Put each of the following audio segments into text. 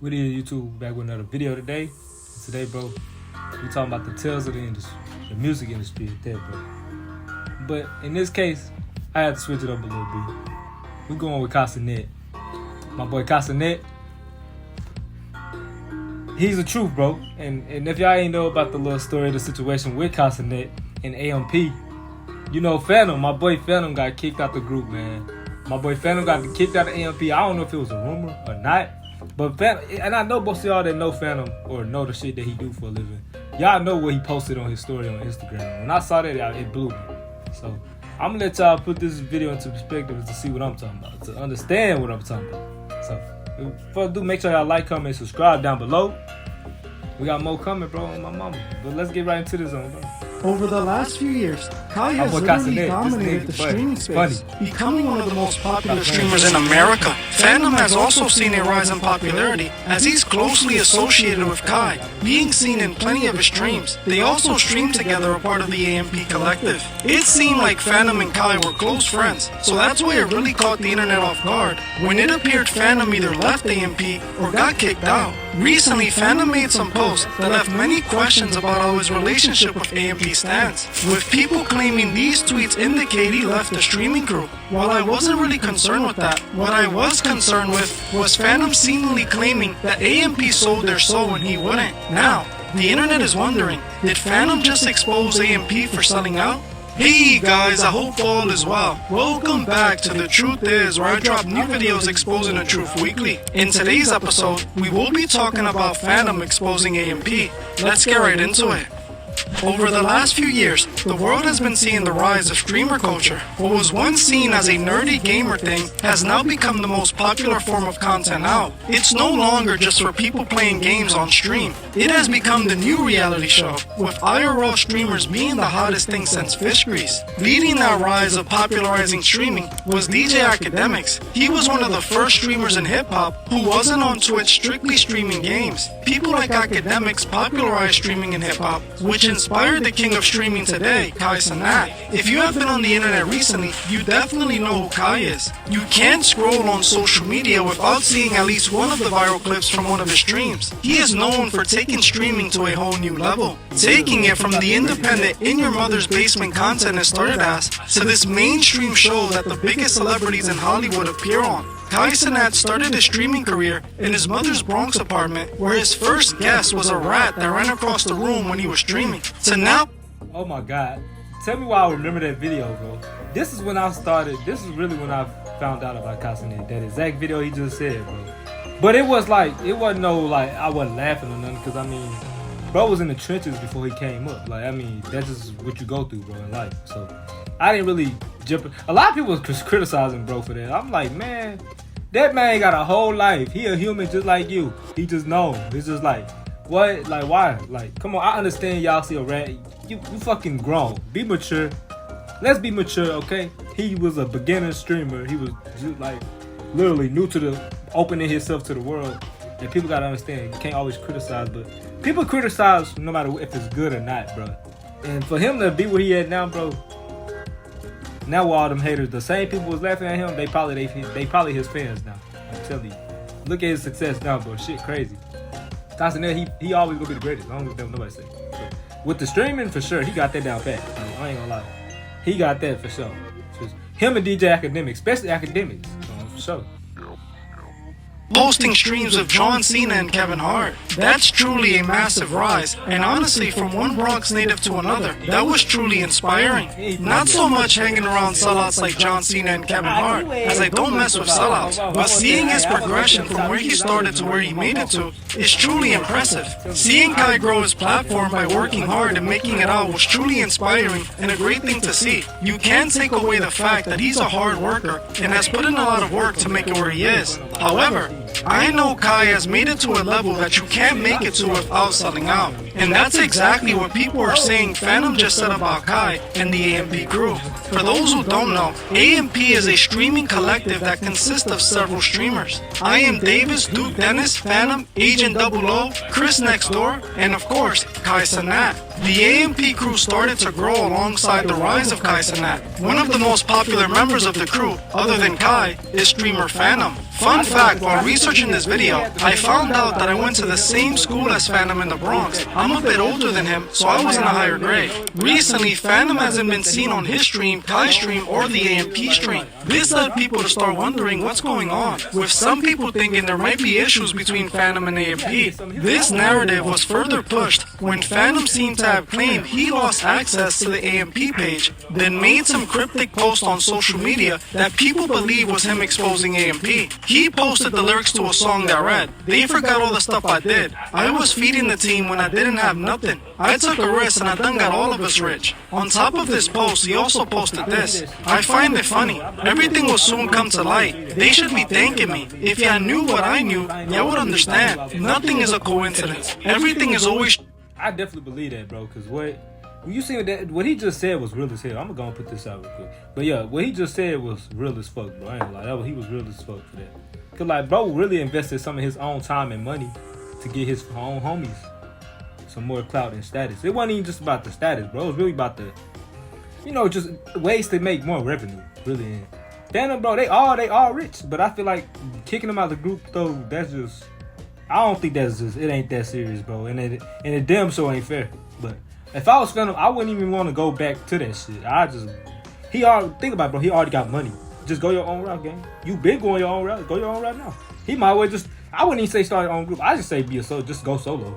We did YouTube back with another video today. Today, bro, we talking about the tales of the industry, the music industry at that, bro. But in this case, I had to switch it up a little bit. We going with cenat. My boy cenat. He's the truth, bro. And if y'all ain't know about the little story of the situation with cenat and AMP, you know Fanum, my boy Fanum got kicked out the group, man. My boy Fanum got kicked out of AMP. I don't know if it was a rumor or not. But Fanum, and I know most of y'all that know Fanum or know the shit that he do for a living, y'all know what he posted on his story on Instagram. When I saw that, it blew me. So I'm gonna let y'all put this video into perspective to see what I'm talking about, to understand what I'm talking about. So before I do, make sure y'all like, comment, subscribe down below. We got more coming, bro, on my mama. But let's get right into this one, bro. Over the last few years, Kai has literally dominated the streaming space, becoming one of the most popular streamers in America. Fanum has also seen a rise in popularity, as he's closely associated with Kai, being seen in plenty of his streams. They also stream together a part of the AMP collective. It seemed like Fanum and Kai were close friends, so that's why it really caught the internet off guard when it appeared Fanum either left AMP or got kicked out. Recently, Fanum made some posts that left many questions about how his relationship with AMP stands, with people claiming these tweets indicate he left the streaming crew. While I wasn't really concerned with that, what I was concerned with was Fanum seemingly claiming that AMP sold their soul and he wouldn't. Now, the internet is wondering, did Fanum just expose AMP for selling out? Hey guys, I hope all is well. Welcome back to The Truth Is, where I drop new videos exposing the truth weekly. In today's episode, we will be talking about Fanum exposing AMP. Let's get right into it. Over the last few years, the world has been seeing the rise of streamer culture. What was once seen as a nerdy gamer thing has now become the most popular form of content out. It's no longer just for people playing games on stream. It has become the new reality show, with IRL streamers being the hottest thing since fish grease. Leading that rise of popularizing streaming was DJ Academics. He was one of the first streamers in hip-hop who wasn't on Twitch strictly streaming games. People like Academics popularized streaming in hip-hop, which inspired the king of streaming today, cenat. If you have been on the internet recently, you definitely know who Kai is. You can't scroll on social media without seeing at least one of the viral clips from one of his streams. He is known for taking streaming to a whole new level, taking it from the independent in your mother's basement content it started as, to this mainstream show that the biggest celebrities in Hollywood appear on. cenat started his streaming career in his mother's Bronx apartment, where his first guest was a rat that ran across the room when he was streaming. So now, oh my god, tell me why I remember that video, bro. This is when I started, this is really when I found out about cenat, that exact video he just said, bro. But it was like, it wasn't no, like, I wasn't laughing or nothing, because I mean, bro was in the trenches before he came up. Like, I mean, that's just what you go through, bro, in life. So I didn't really jump. A lot of people was criticizing bro for that. I'm like, man, that man got a whole life. He a human just like you. He just known. It's just like, what? Like, why? Like, come on. I understand y'all see a rat. You fucking grown. Be mature. Let's be mature, okay? He was a beginner streamer. He was just like literally new to the opening himself to the world. And people gotta understand, you can't always criticize, but people criticize no matter if it's good or not, bro. And for him to be where he at now, bro. Now all them haters, the same people was laughing at him, they probably his fans now. I'm telling you. Look at his success now, bro. Shit crazy. cenat, he always gonna be the greatest. I don't give a damn what nobody say. So, with the streaming, for sure, he got that down pat. I ain't gonna lie. He got that for sure. Just him and DJ Academics, especially Academics, for sure. Posting streams of John Cena and Kevin Hart. That's truly a massive rise, and honestly, from one Bronx native to another, that was truly inspiring. Not so much hanging around sellouts like John Cena and Kevin Hart, as I don't mess with sellouts, but seeing his progression from where he started to where he made it to is truly impressive. Seeing Kai grow his platform by working hard and making it out was truly inspiring and a great thing to see. You can't take away the fact that he's a hard worker and has put in a lot of work to make it where he is. However, I know Kai has made it to a level that you can't make it to without selling out. And that's exactly what people are saying Fanum just said about Kai and the AMP crew. For those who don't know, AMP is a streaming collective that consists of several streamers. I am Davis, Duke Dennis, Fanum, Agent 00, Chris Next Door, and of course, Kai Cenat. The AMP crew started to grow alongside the rise of Kai Cenat. One of the most popular members of the crew, other than Kai, is streamer Fanum. Fun fact, while researching this video, I found out that I went to the same school as Fanum in the Bronx. I'm a bit older than him, so I was in a higher grade. Recently, Fanum hasn't been seen on his stream, Kai's stream, or the AMP stream. This led people to start wondering what's going on, with some people thinking there might be issues between Fanum and AMP. This narrative was further pushed when Fanum seemed to have claimed he lost access to the AMP page, then made some cryptic post on social media that people believe was him exposing AMP. He posted the lyrics to a song that read, "They forgot all the stuff I did. I was feeding the team when I didn't have nothing. I took a risk and I done got all of us rich." On top of this post, he also posted this, "I find it funny. Everything will soon come to light. They should be thanking me. If y'all knew what I knew, y'all would understand. Nothing is a coincidence. Everything is always..." I definitely believe that, bro, because when you see what he just said was real as hell. I'm gonna go and put this out real quick. But yeah, what he just said was real as fuck, bro. I ain't gonna lie, he was real as fuck for that. Cause like, bro really invested some of his own time and money to get his own homies some more clout and status. It wasn't even just about the status, bro. It was really about the, just ways to make more revenue. Really. Fanum, bro, they all rich. But I feel like kicking them out of the group though, I don't think it ain't that serious, bro. And it damn sure ain't fair. But if I was Fanum, I wouldn't even want to go back to that shit. Think about it, bro. He already got money. Just go your own route, gang. You been going your own route. Go your own route now. He might well I wouldn't even say start your own group. I just say just go solo.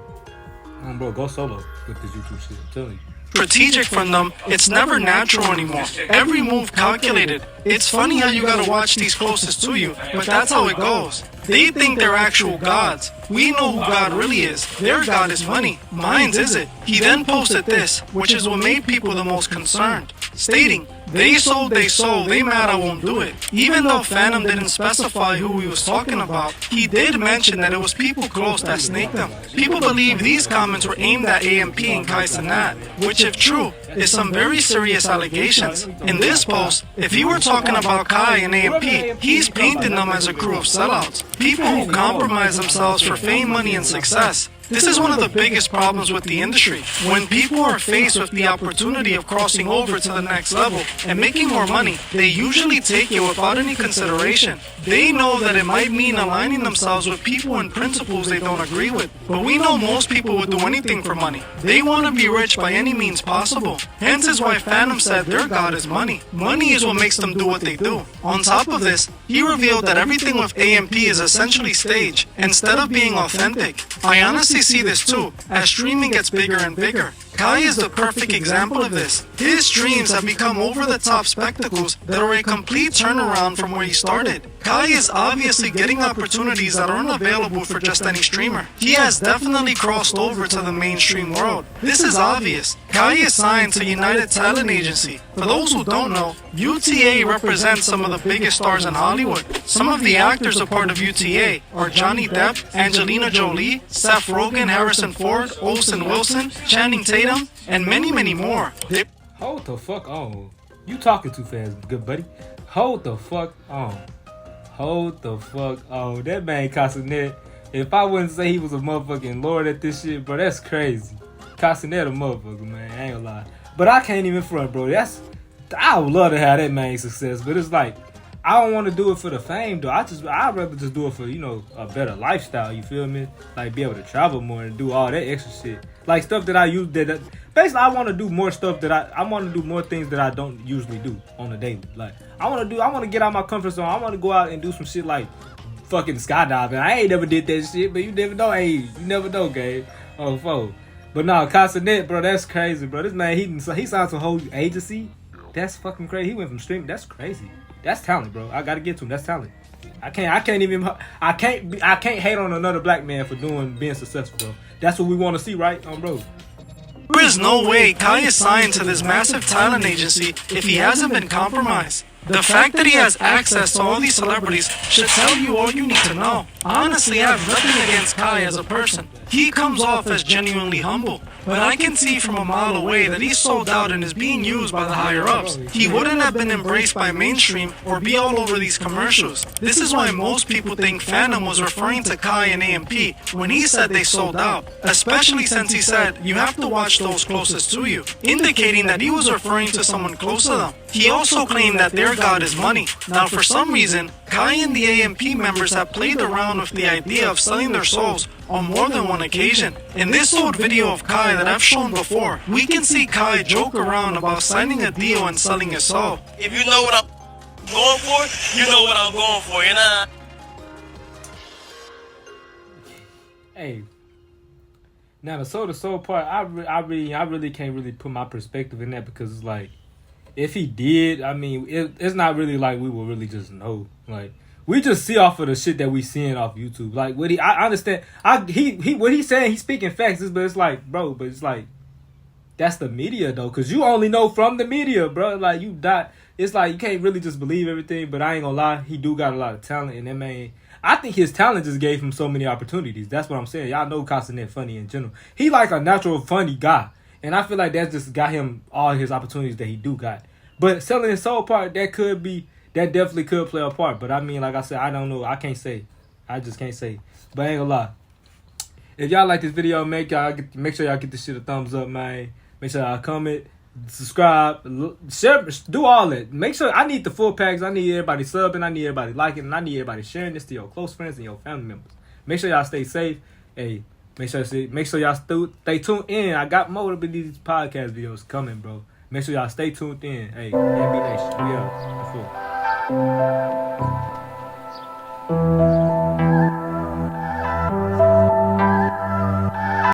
Bro, go solo with this YouTube shit. I'm telling you. Strategic from them, it's never natural anymore. Every move calculated. It's funny how you gotta watch these closest to you, but that's how it goes. They think they're actual gods. We know who God really is. Their God is money. Mine's isn't. He then posted this, which is what made people the most concerned, stating, "They sold, they mad I won't do it." Even though Fanum didn't specify who he was talking about, he did mention that it was people close that snaked them. People believe these comments were aimed at AMP and Kai Cenat, which if true, is some very serious allegations. In this post, if he were talking about Kai and AMP, he's painting them as a crew of sellouts. People who compromise themselves for fame, money, and success. This is one of the biggest problems with the industry. When people are faced with the opportunity of crossing over to the next level and making more money, they usually take it without any consideration. They know that it might mean aligning themselves with people and principles they don't agree with. But we know most people would do anything for money. They want to be rich by any means possible. Hence is why Fanum said their god is money. Money is what makes them do what they do. On top of this, he revealed that everything with AMP is essentially staged instead of being authentic. I honestly see this too, as streaming gets bigger and bigger. Kai is the perfect example of this. His streams have become over-the-top spectacles that are a complete turnaround from where he started. Kai is obviously getting opportunities that aren't available for just any streamer. He has definitely crossed over to the mainstream world. This is obvious. Kai is signed to United Talent Agency. For those who don't know, UTA represents some of the biggest stars in Hollywood. Some of the actors a part of UTA are Johnny Depp, Angelina Jolie, Seth Rogen, Harrison Ford, Olsen Wilson, Channing Tatum, and many, many more. Hold the fuck on. You talking too fast, good buddy. Hold the fuck on. Hold the fuck on. That man Castanet, if I wouldn't say he was a motherfucking lord at this shit, bro, that's crazy. Castanet a motherfucker, man. I ain't gonna lie. But I can't even front, bro. I would love to have that man success, but it's like, I don't want to do it for the fame, though. I'd rather just do it for, a better lifestyle, you feel me? Like, be able to travel more and do all that extra shit. Like, stuff that I use, basically, I want to do more stuff I want to do more things that I don't usually do on a daily. Like, I want to get out my comfort zone. I want to go out and do some shit like fucking skydiving. I ain't never did that shit, but you never know. Hey, you never know, Gabe. Oh, fuck. But no, Castanet, bro, that's crazy, bro. This man, he signed to a whole agency. That's fucking crazy. He went from streaming. That's crazy. That's talent, bro. I gotta get to him. That's talent. I can't hate on another black man for being successful, bro. That's what we want to see, right, bro? There is no way Kai is signed to this massive talent agency if he hasn't been compromised. The fact that he has access to all these celebrities should tell you all you need to know. Honestly, I have nothing against Kai as a person. He comes off as genuinely humble, but I can see from a mile away that he's sold out and is being used by the higher-ups. He wouldn't have been embraced by mainstream or be all over these commercials. This is why most people think Fanum was referring to Kai and AMP when he said they sold out, especially since he said you have to watch those closest to you, indicating that he was referring to someone close to them. He also claimed that their god is money. Now, for some reason, Kai and the AMP members have played around with the idea of selling their souls on more than one occasion. In this old video of Kai that I've shown before, we can see Kai joke around about signing a deal and selling his soul. If you know what I'm going for, you know what I'm going for, you know? Hey. Now the soul part, I really can't really put my perspective in that, because it's like, if he did, I mean, it's not really like we will really just know. Like, we just see off of the shit that we seeing off YouTube. Like, I understand. What he's saying, he's speaking facts, but it's like, bro, but it's like, that's the media though, because you only know from the media, bro. Like, it's like you can't really just believe everything. But I ain't gonna lie, he do got a lot of talent, and that man, I think his talent just gave him so many opportunities. That's what I'm saying. Y'all know Castanet funny in general. He like a natural funny guy. And I feel like that's just got him all his opportunities that he do got. But selling his soul part, that definitely could play a part. But I mean, like I said, I don't know. I can't say. I just can't say. But I ain't gonna lie. If y'all like this video, make sure y'all get this shit a thumbs up, man. Make sure y'all comment, subscribe, share, do all that. Make sure, I need the full package. I need everybody subbing. I need everybody liking. And I need everybody sharing this to your close friends and your family members. Make sure y'all stay safe. Hey. Make sure y'all stay tuned in. I got more of these podcast videos coming, bro. Make sure y'all stay tuned in. Hey, NB Nation, we up.